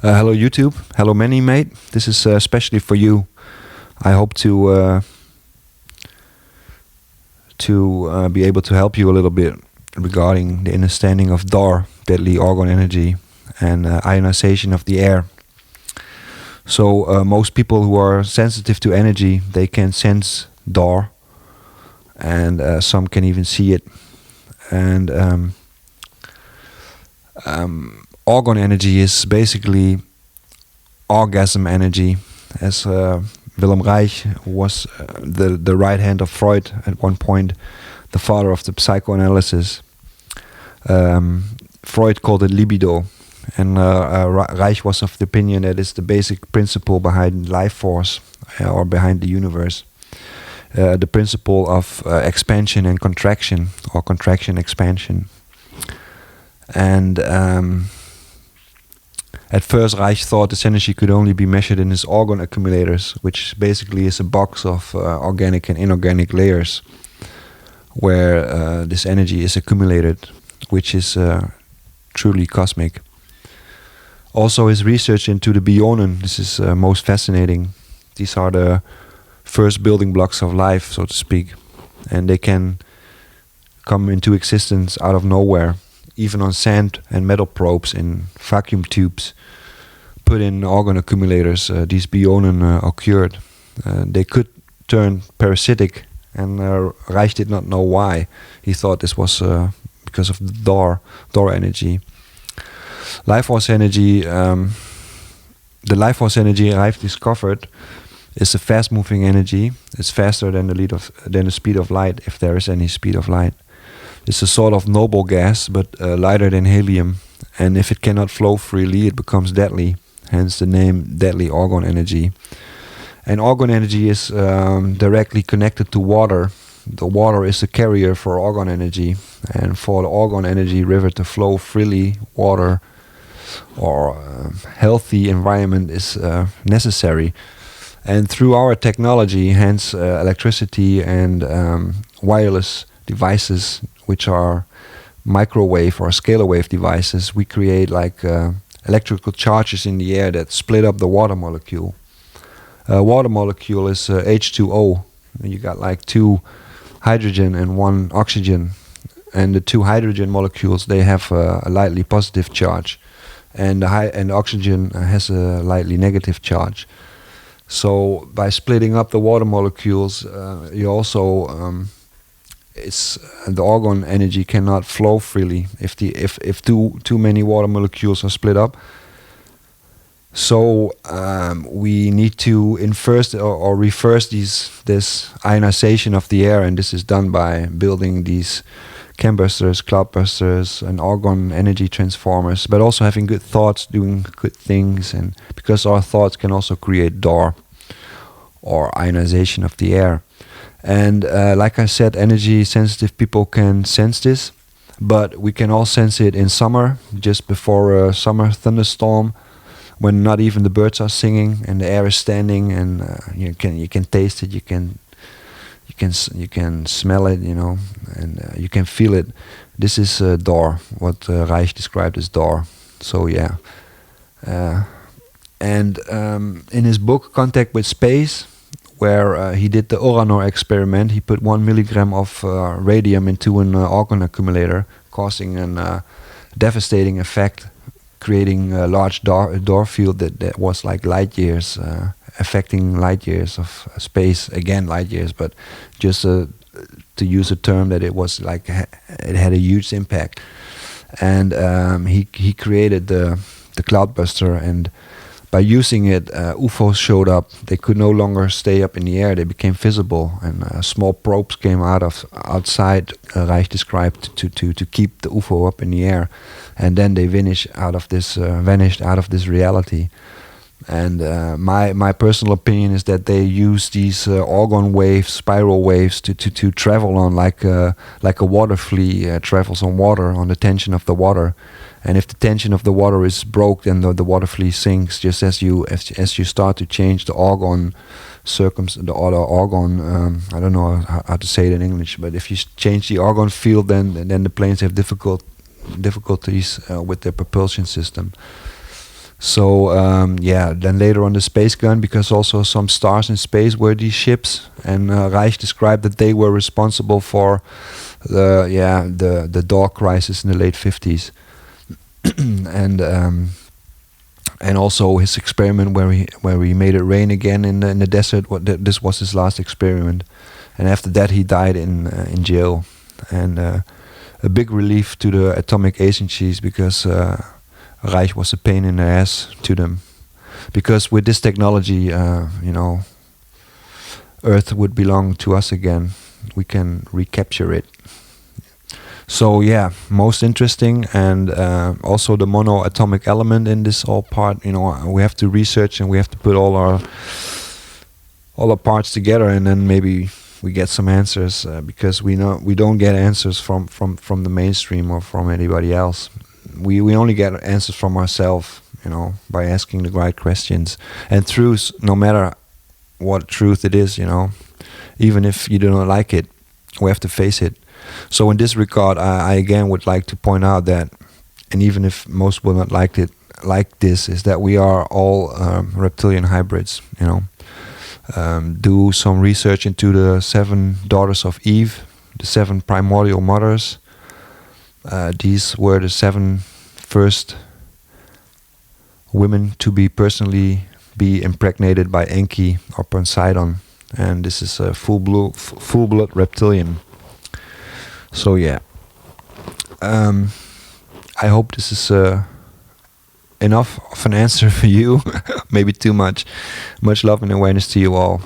Hello YouTube. Hello Manny, mate. This is especially for you. I hope to be able to help you a little bit regarding the understanding of DAR, deadly argon energy, and ionization of the air. So most people who are sensitive to energy, they can sense DAR, and some can even see it. And argon energy is basically orgasm energy, as Wilhelm Reich was the right hand of Freud at one point, the father of the psychoanalysis. Freud called it libido, and Reich was of the opinion that it's the basic principle behind life force or behind the universe. The principle of expansion and contraction, or contraction expansion. And at first Reich thought this energy could only be measured in his argon accumulators, which basically is a box of organic and inorganic layers where this energy is accumulated, which is truly cosmic. Also his research into the bionen, this is most fascinating. These are the first building blocks of life, so to speak, and they can come into existence out of nowhere, even on sand and metal probes in vacuum tubes put in argon accumulators. These bionen occurred. They could turn parasitic, and Reich did not know why. He thought this was because of the DAR energy. Life force energy, the life force energy Reich discovered is a fast-moving energy. It's faster than the speed of light, if there is any speed of light. It's a sort of noble gas, but lighter than helium. And if it cannot flow freely, it becomes deadly. Hence the name deadly argon energy. And argon energy is directly connected to water. The water is the carrier for argon energy. And for the argon energy river to flow freely, water or healthy environment is necessary. And through our technology, hence electricity and wireless devices, which are microwave or scalar wave devices, we create like electrical charges in the air that split up the water molecule. Water molecule is H2O. You got like 2 hydrogen and 1 oxygen, and the 2 hydrogen molecules, they have a lightly positive charge, and the oxygen has a lightly negative charge. So by splitting up the water molecules, you also the argon energy cannot flow freely if too many water molecules are split up. So we need to inverse or reverse this ionization of the air, and this is done by building these chembusters, cloudbusters, and argon energy transformers, but also having good thoughts, doing good things, and because our thoughts can also create DAR, or ionization of the air. And like I said, energy sensitive people can sense this, but we can all sense it in summer, just before a summer thunderstorm, when not even the birds are singing and the air is standing, and you can taste it, you can smell it, and you can feel it. This is DAR, what Reich described as DAR. So yeah, and in his book Contact with Space, where he did the Uranor experiment, he put 1 milligram of radium into an argon accumulator, causing a devastating effect, creating a large DAR field that was like light years, affecting light years of space, again light years, but just to use a term that it was like it had a huge impact. And he created the cloudbuster, and by using it, UFOs showed up. They could no longer stay up in the air; they became visible, and small probes came outside. Reich described to keep the UFO up in the air, and then they vanished out of this reality. And my personal opinion is that they use these argon waves, spiral waves, to travel on like a water flea travels on water, on the tension of the water. And if the tension of the water is broke, then the water flea sinks. Just as you start to change the argon I don't know how to say it in English, but if you change the argon field, then the planes have difficulties with their propulsion system. So yeah, then later on the space gun, because also some stars in space were these ships, and Reich described that they were responsible for the dog crisis in the late 50s, and and also his experiment where he made it rain again in the desert. This was his last experiment, and after that he died in jail, and a big relief to the atomic agencies, because Reich was a pain in the ass to them, because with this technology, Earth would belong to us again. We can recapture it. So yeah, most interesting, and also the monoatomic element in this whole part. We have to research, and we have to put all our parts together, and then maybe we get some answers, because we don't get answers from the mainstream or from anybody else. We only get answers from ourselves, by asking the right questions. And truth, no matter what truth it is, even if you do not like it, we have to face it. So in this regard, I again would like to point out that, and even if most will not like this, is that we are all reptilian hybrids. Do some research into the 7 daughters of Eve, the 7 primordial mothers. These were the 7 first women to be impregnated by Enki or Poseidon, and this is a full blood reptilian. So yeah, I hope this is enough of an answer for you. Maybe too much. Much love and awareness to you all.